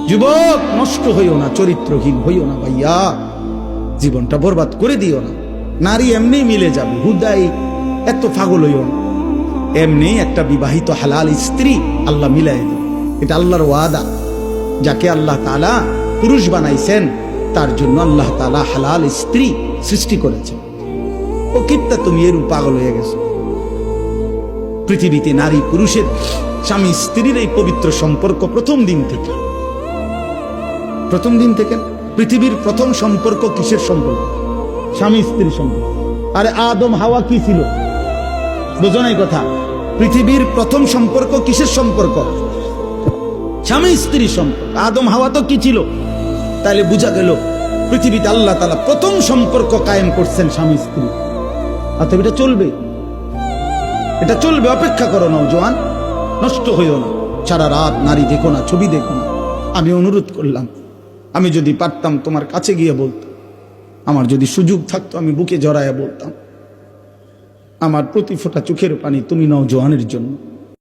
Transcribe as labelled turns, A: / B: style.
A: যুবক, নষ্ট হইও না, চরিত্রহীন হইও না ভাইয়া, জীবনটা বরবাদ করে দিও না। নারী এমনি মিলে যাবে, হুদাই এত পাগল হইও না। এমনি একটা বিবাহিত হালাল স্ত্রী আল্লাহ মিলাই দেবে, এটা আল্লাহর ওয়াদা। যাকে আল্লাহ তাআলা পুরুষ বানাইছেন তার জন্য আল্লাহ তাআলা হালাল স্ত্রী সৃষ্টি করেছেন। ও কিত্তা তুমি এরূপ পাগল হয়ে গেছো? পৃথিবীতে নারী পুরুষের, স্বামী স্ত্রীর এই পবিত্র সম্পর্ক প্রথম দিন থেকে পৃথিবীর প্রথম সম্পর্ক কিসের সম্পর্ক? স্বামী স্ত্রীর সম্পর্ক। আরে আদম হাওয়া কি ছিল? বোঝো নাই কথা? পৃথিবীর প্রথম সম্পর্ক কিসের সম্পর্ক? স্বামী স্ত্রীর সম্পর্ক। আদম হাওয়া তো কি ছিল? তাহলে বোঝা গেল পৃথিবীতে আল্লাহ তাআলা প্রথম সম্পর্ক কায়েম করছেন স্বামী স্ত্রী। অতএব এটা চলবে, অপেক্ষা করো নওজোয়ান, নষ্ট হইও না। সারা রাত নারী দেখো না, ছবি দেখো না। আমি অনুরোধ করলাম, আমি যদি পারতাম তোমার কাছে গিয়ে বলতাম, আমার যদি সুযোগ থাকতো আমি বুকে জড়াইয়া বলতাম, আমার প্রতি ফোঁটা চোখের পানি তুমি নওজোয়ানের জন্য।